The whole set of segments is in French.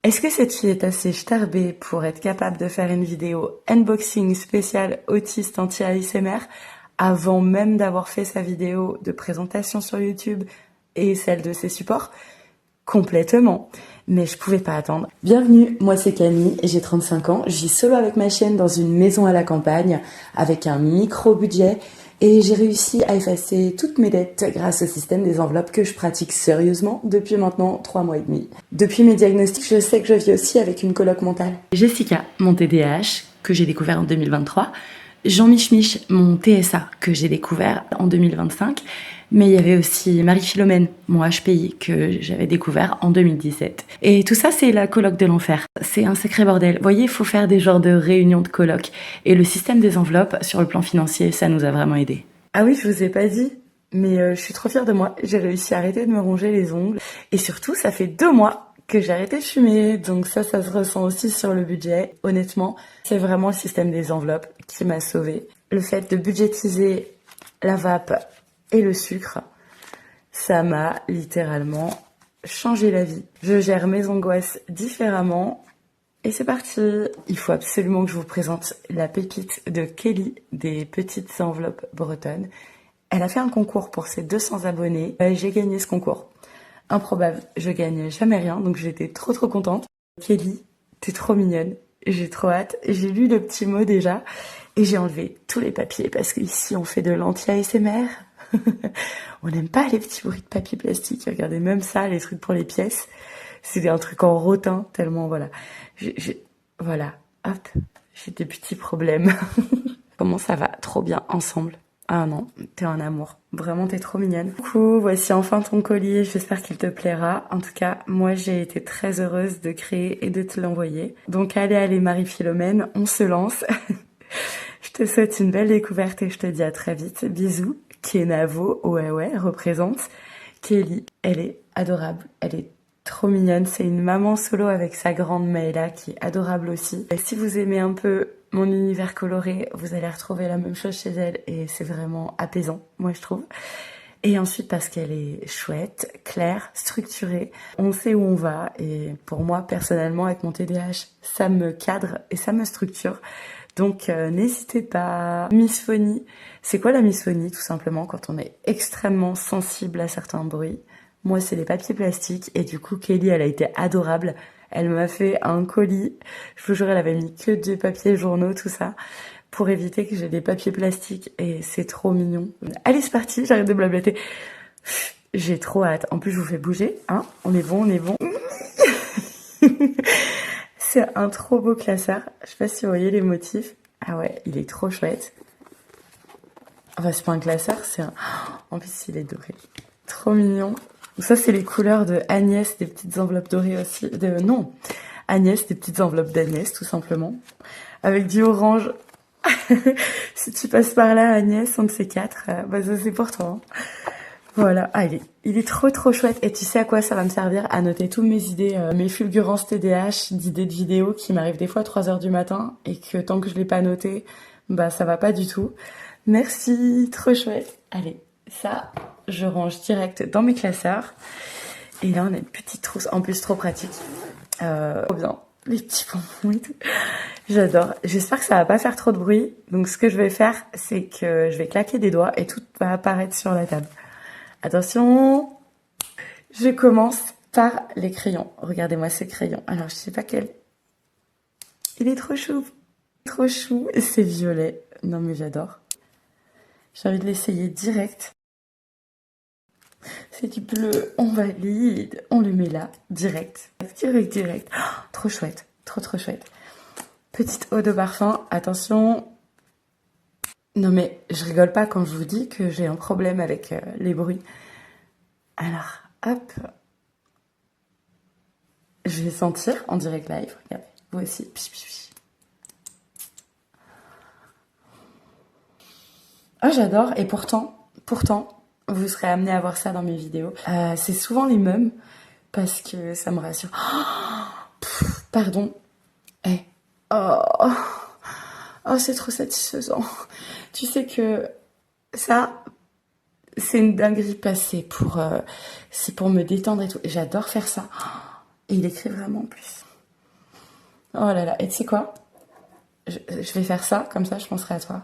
Est-ce que cette fille est assez starbée pour être capable de faire une vidéo unboxing spéciale autiste anti-ASMR avant même d'avoir fait sa vidéo de présentation sur YouTube et celle de ses supports? Complètement. Mais je pouvais pas attendre. Bienvenue, moi c'est Camille, j'ai 35 ans, je vis solo avec ma chienne dans une maison à la campagne avec un micro budget et j'ai réussi à effacer toutes mes dettes grâce au système des enveloppes que je pratique sérieusement depuis maintenant 3 mois et demi. Depuis mes diagnostics, je sais que je vis aussi avec une coloc mentale. Jessica, mon TDAH, que j'ai découvert en 2023. Jean Mich, mon TSA, que j'ai découvert en 2025. Mais il y avait aussi Marie-Philomène, mon HPI, que j'avais découvert en 2017. Et tout ça, c'est la coloc de l'enfer. C'est un sacré bordel. Vous voyez, il faut faire des genres de réunions de coloc. Et le système des enveloppes, sur le plan financier, ça nous a vraiment aidés. Ah oui, je vous ai pas dit, mais je suis trop fière de moi. J'ai réussi à arrêter de me ronger les ongles. Et surtout, ça fait 2 mois que j'ai arrêté de fumer. Donc ça se ressent aussi sur le budget. Honnêtement, c'est vraiment le système des enveloppes qui m'a sauvée. Le fait de budgétiser la vape et le sucre, ça m'a littéralement changé la vie. Je gère mes angoisses différemment et c'est parti. Il faut absolument que je vous présente la pépite de Kelly des petites enveloppes bretonnes. Elle a fait un concours pour ses 200 abonnés. J'ai gagné ce concours. Improbable, je gagne jamais rien, donc j'étais trop contente. Kelly, t'es trop mignonne, j'ai trop hâte. J'ai lu le petit mot déjà et j'ai enlevé tous les papiers parce qu'ici on fait de l'anti-ASMR. On n'aime pas les petits bruits de papier plastique. Regardez, même ça, les trucs pour les pièces, c'est un truc en rotin, tellement, voilà. Voilà, hop, j'ai des petits problèmes. Comment ça va? Trop bien, ensemble. Ah non, t'es un amour. Vraiment, t'es trop mignonne. Coucou, voici enfin ton colis. J'espère qu'il te plaira. En tout cas, moi, j'ai été très heureuse de créer et de te l'envoyer. Donc, allez, Marie-Philomène, on se lance. Je te souhaite une belle découverte et je te dis à très vite. Bisous. Kenavo, ouais, représente. Kelly, elle est adorable. Elle est trop mignonne. C'est une maman solo avec sa grande Maëla qui est adorable aussi. Et si vous aimez un peu mon univers coloré, vous allez retrouver la même chose chez elle et c'est vraiment apaisant, moi je trouve. Et ensuite parce qu'elle est chouette, claire, structurée, on sait où on va et pour moi personnellement avec mon TDAH, ça me cadre et ça me structure. Donc n'hésitez pas. Misphonie, c'est quoi la misphonie tout simplement quand on est extrêmement sensible à certains bruits? Moi c'est les papiers plastiques et du coup Kelly elle a été adorable. Elle m'a fait un colis, je vous jure elle avait mis que des papiers journaux tout ça pour éviter que j'ai des papiers plastiques et c'est trop mignon. Allez c'est parti, j'arrête de blablater. J'ai trop hâte. En plus je vous fais bouger, hein? On est bon. C'est un trop beau classeur. Je sais pas si vous voyez les motifs. Ah ouais, il est trop chouette. Enfin, c'est pas un classeur, c'est un... En plus, il est doré. Trop mignon. Donc ça, c'est les couleurs de Agnès, des petites enveloppes dorées aussi. Non, Agnès, des petites enveloppes d'Agnès, tout simplement. Avec du orange. Si tu passes par là, Agnès, on de ces quatre, bah ça, c'est pour toi. Hein. Voilà, ah, il est trop chouette. Et tu sais à quoi ça va me servir? À noter toutes mes idées, mes fulgurances TDAH, d'idées de vidéos qui m'arrivent des fois à 3 heures du matin et que tant que je l'ai pas noté, bah ça va pas du tout. Merci, trop chouette. Allez, ça, je range direct dans mes classeurs. Et là, on a une petite trousse, en plus trop pratique. Trop bien, les petits bonbons et tout. J'adore. J'espère que ça va pas faire trop de bruit. Donc ce que je vais faire, c'est que je vais claquer des doigts et tout va apparaître sur la table. Attention, je commence par les crayons. Regardez-moi ces crayons. Alors, je sais pas quel... Il est trop chou. Trop chou. C'est violet. Non, mais j'adore. J'ai envie de l'essayer direct. C'est du bleu. On valide. On le met là. Direct. Direct. Oh, trop chouette. Trop chouette. Petite eau de parfum. Attention. Non mais je rigole pas quand je vous dis que j'ai un problème avec les bruits. Alors, hop. Je vais sentir en direct live. Regardez, vous aussi. Ah, j'adore. Et pourtant, vous serez amené à voir ça dans mes vidéos. C'est souvent les mêmes parce que ça me rassure. Pardon. Eh. Oh. Oh, c'est trop satisfaisant. Tu sais que ça, c'est une dinguerie passée c'est pour me détendre et tout. Et j'adore faire ça. Et il écrit vraiment en plus. Oh là là, et tu sais quoi? Je vais faire ça, comme ça je penserai à toi.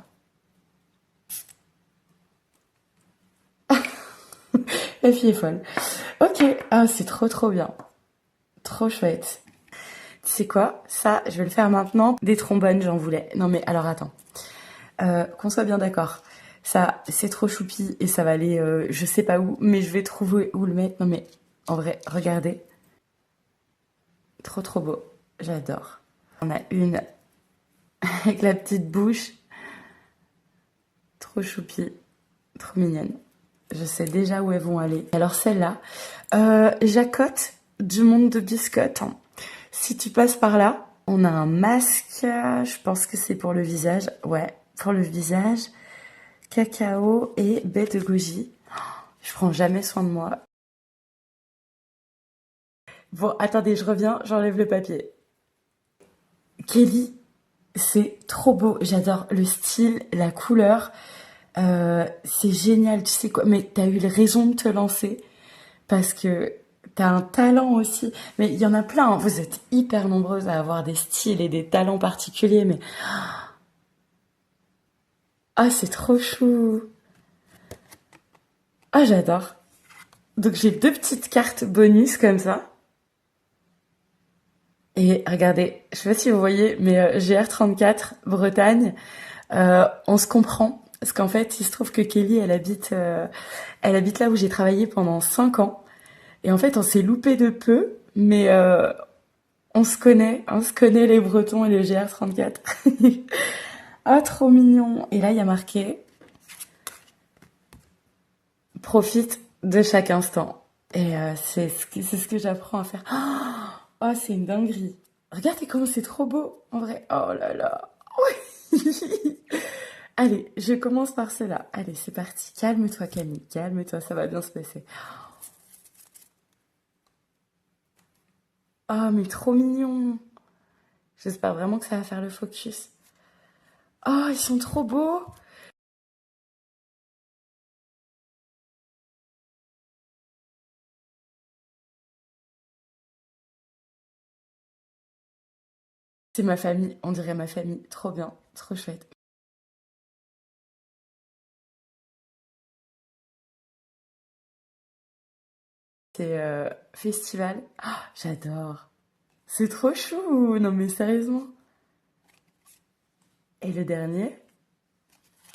La fille est folle. Ok, ah, c'est trop trop bien. Trop chouette. Tu sais quoi? Ça, je vais le faire maintenant. Des trombones, j'en voulais. Non mais alors attends. Qu'on soit bien d'accord. Ça, c'est trop choupi et ça va aller je sais pas où, mais je vais trouver où le mettre. Non mais en vrai, regardez. Trop trop beau. J'adore. On a une avec la petite bouche. Trop choupi. Trop mignonne. Je sais déjà où elles vont aller. Alors celle-là, Jacotte du monde de biscottes. Si tu passes par là, on a un masque. Je pense que c'est pour le visage. Ouais, pour le visage. Cacao et baie de goji. Je prends jamais soin de moi. Bon, attendez, je reviens, j'enlève le papier. Kelly, c'est trop beau. J'adore le style, la couleur. C'est génial, tu sais quoi. Mais t'as eu raison de te lancer parce que t'as un talent aussi. Mais il y en a plein, hein. Vous êtes hyper nombreuses à avoir des styles et des talents particuliers. Mais ah, c'est trop chou. Ah, j'adore. Donc j'ai deux petites cartes bonus comme ça. Et regardez, je sais pas si vous voyez, mais GR34, Bretagne, on se comprend. Parce qu'en fait, il se trouve que Kelly, elle habite là où j'ai travaillé pendant 5 ans. Et en fait, on s'est loupé de peu, mais on se connaît les Bretons et le GR34. Ah, trop mignon. Et là, il y a marqué, profite de chaque instant. Et c'est ce que j'apprends à faire. Oh, c'est une dinguerie. Regardez comment c'est trop beau, en vrai. Oh là là. Allez, je commence par cela. Allez, c'est parti. Calme-toi, Camille. Calme-toi, ça va bien se passer. Oh, mais trop mignon. J'espère vraiment que ça va faire le focus. Oh, ils sont trop beaux. C'est ma famille. On dirait ma famille. Trop bien. Trop chouette. C'est festival. Ah, j'adore. C'est trop chou. Non, mais sérieusement. Et le dernier,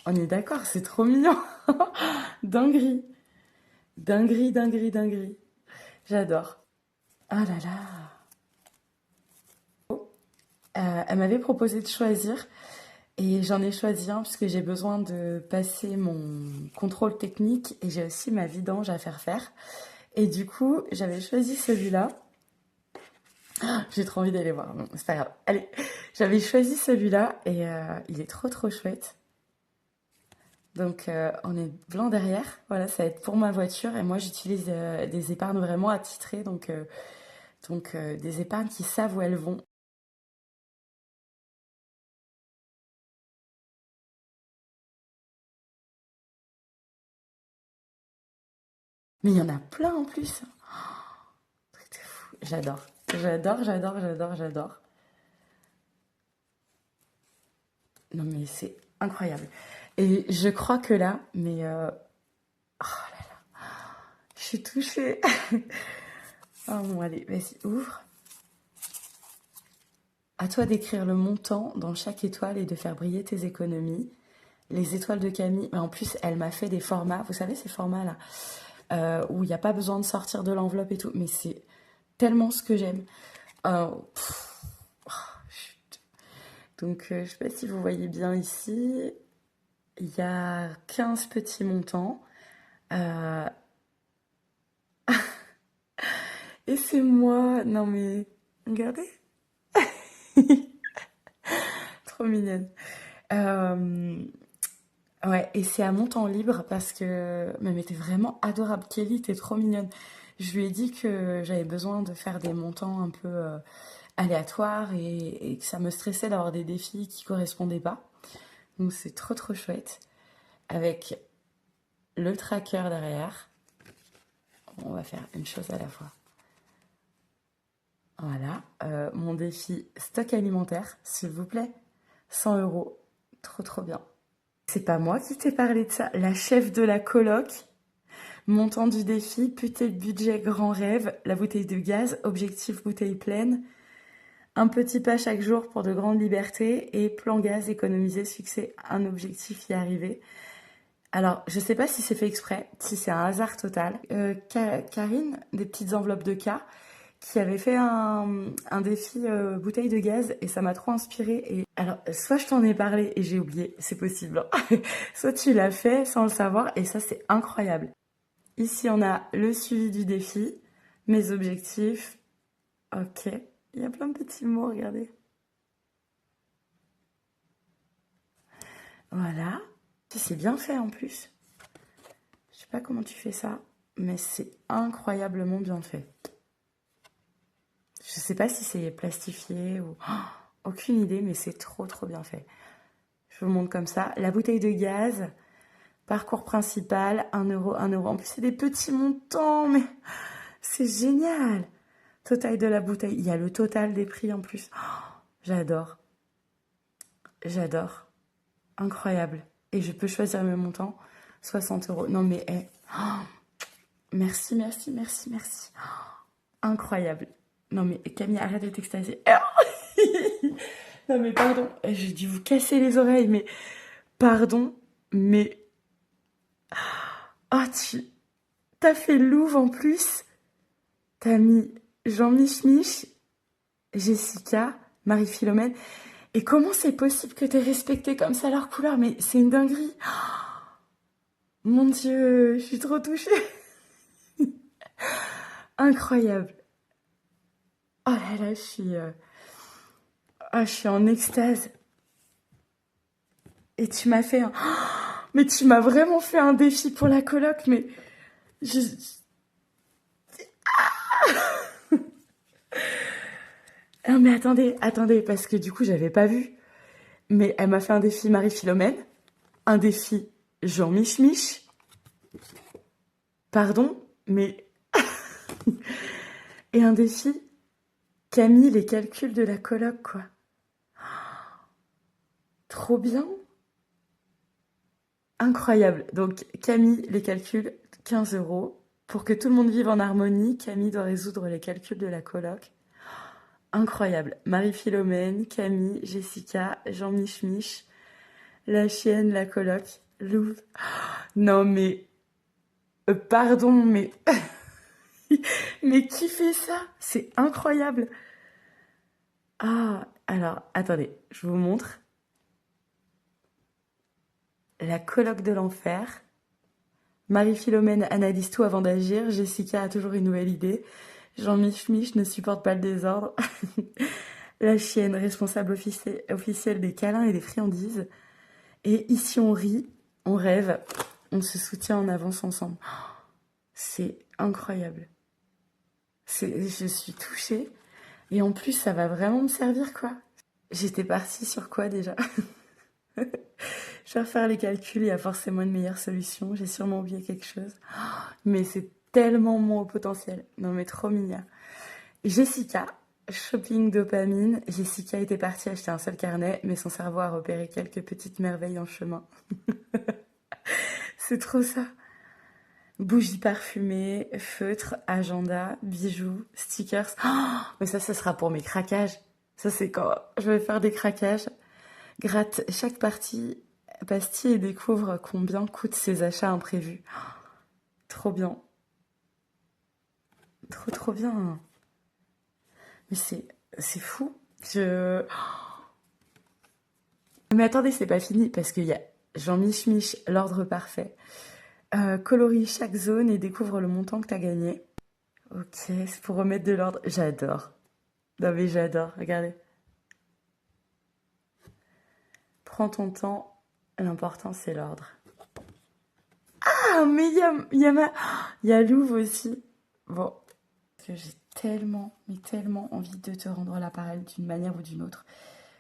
on est d'accord, c'est trop mignon. Dinguerie. Dinguerie, dinguerie, dinguerie. J'adore. Ah là là. Elle m'avait proposé de choisir et j'en ai choisi un puisque j'ai besoin de passer mon contrôle technique et j'ai aussi ma vidange à faire faire. Et du coup, j'avais choisi celui-là. J'ai trop envie d'aller voir. Non, c'est pas grave. Allez, j'avais choisi celui-là et il est trop trop chouette. Donc on est blanc derrière. Voilà, ça va être pour ma voiture et moi j'utilise des épargnes vraiment attitrées, donc des épargnes qui savent où elles vont. Mais il y en a plein en plus. Truc de fou. J'adore. J'adore, j'adore, j'adore, j'adore. Non mais c'est incroyable. Et je crois que là, mais je suis touchée. Oh bon, allez, vas-y, ouvre. À toi d'écrire le montant dans chaque étoile et de faire briller tes économies. Les étoiles de Camille, mais en plus, elle m'a fait des formats, vous savez, ces formats-là, où il n'y a pas besoin de sortir de l'enveloppe et tout, mais c'est tellement ce que j'aime. Euh, pff, chut. Donc, je ne sais pas si vous voyez bien ici, il y a 15 petits montants. euh, et c'est moi, non mais, regardez, trop mignonne. Euh, Ouais, et c'est à mon temps libre parce que, mais elle était vraiment adorable. Kelly, t'es trop mignonne. Je lui ai dit que j'avais besoin de faire des montants un peu aléatoires et que ça me stressait d'avoir des défis qui correspondaient pas. Donc c'est trop trop chouette. Avec le tracker derrière, on va faire une chose à la fois. Voilà, mon défi stock alimentaire, s'il vous plaît. 100 euros, trop trop bien. C'est pas moi qui t'ai parlé de ça, la chef de la coloc. Montant du défi, putain de budget grand rêve, la bouteille de gaz, objectif bouteille pleine, un petit pas chaque jour pour de grandes libertés et plan gaz, économiser, succès, un objectif y arriver. Alors, je sais pas si c'est fait exprès, si c'est un hasard total. Karine, des petites enveloppes de cas, qui avait fait un défi bouteille de gaz et ça m'a trop inspirée. Et alors, soit je t'en ai parlé et j'ai oublié, c'est possible, hein. Soit tu l'as fait sans le savoir et ça c'est incroyable. Ici on a le suivi du défi, mes objectifs. Ok, il y a plein de petits mots, regardez. Voilà, c'est bien fait en plus. Je sais pas comment tu fais ça, mais c'est incroyablement bien fait. Je sais pas si c'est plastifié ou... Oh, aucune idée, mais c'est trop trop bien fait. Je vous montre comme ça. La bouteille de gaz, parcours principal, 1 euro, 1 euro. En plus, c'est des petits montants, mais c'est génial. Total de la bouteille. Il y a le total des prix en plus. Oh, j'adore. J'adore. Incroyable. Et je peux choisir mes montants. 60 euros. Non, mais oh, merci, merci, merci, merci. Oh, incroyable. Non, mais Camille, arrête de t'extasier. Non, mais pardon. J'ai dû vous casser les oreilles, mais pardon. Mais... Oh, t'as fait Louvre en plus. T'as mis Jean-Mich Mich, Jessica, Marie-Philomène. Et comment c'est possible que t'aies respecté comme ça leur couleur? Mais c'est une dinguerie. Mon Dieu, je suis trop touchée. Incroyable. Oh là là, je suis en extase. Et tu m'as fait un... Mais tu m'as vraiment fait un défi pour la coloc, mais... Je... Non mais attendez, parce que du coup j'avais pas vu. Mais elle m'a fait un défi Marie-Philomène, un défi Jean-Mich Mich. Pardon, mais... Et un défi Camille, les calculs de la coloc, quoi. Trop bien. Incroyable. Donc Camille, les calculs, 15 euros. Pour que tout le monde vive en harmonie, Camille doit résoudre les calculs de la coloc. Incroyable. Marie-Philomène, Camille, Jessica, Jean-Mich Mich, la chienne, la coloc, Lou. Non mais... pardon, mais... mais qui fait ça? C'est incroyable. Ah, alors, attendez, je vous montre. La coloc de l'enfer. Marie-Philomène analyse tout avant d'agir. Jessica a toujours une nouvelle idée. Jean-Mich Mich ne supporte pas le désordre. La chienne, responsable officielle des câlins et des friandises. Et ici, on rit, on rêve, on se soutient, on avance ensemble. C'est incroyable. Je suis touchée. Et en plus, ça va vraiment me servir, quoi. J'étais partie sur quoi, déjà? Je vais refaire les calculs, il y a forcément une meilleure solution. J'ai sûrement oublié quelque chose. Mais c'est tellement mon haut potentiel. Non, mais trop mignon. Jessica, shopping dopamine. Jessica était partie acheter un seul carnet, mais son cerveau a repéré quelques petites merveilles en chemin. C'est trop ça. Bougies parfumées, feutres, agenda, bijoux, stickers. Oh, mais ça sera pour mes craquages. Ça, c'est quand je vais faire des craquages. Gratte chaque pastille et découvre combien coûtent ses achats imprévus. Oh, trop bien. Trop, trop bien. Mais c'est fou. Mais attendez, c'est pas fini, parce qu'il y a Jean-Mich Mich, l'ordre parfait. Colorie chaque zone et découvre le montant que t'as gagné. Ok, c'est pour remettre de l'ordre. J'adore. Non mais j'adore, regardez. Prends ton temps, l'important c'est l'ordre. Ah, mais il y a Louvre aussi. Bon, parce que j'ai tellement, mais tellement envie de te rendre l'appareil d'une manière ou d'une autre.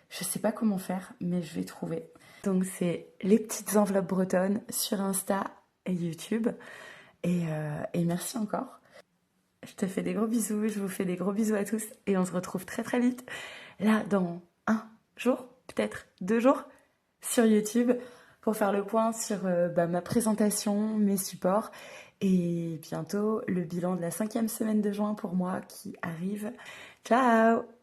Je sais pas comment faire, mais je vais trouver. Donc c'est les petites enveloppes bretonnes sur Insta et YouTube. Et merci encore. Je te fais des gros bisous, je vous fais des gros bisous à tous et on se retrouve très très vite, là dans un jour, peut-être 2 jours, sur YouTube pour faire le point sur ma présentation, mes supports et bientôt le bilan de la 5e semaine de juin pour moi qui arrive. Ciao!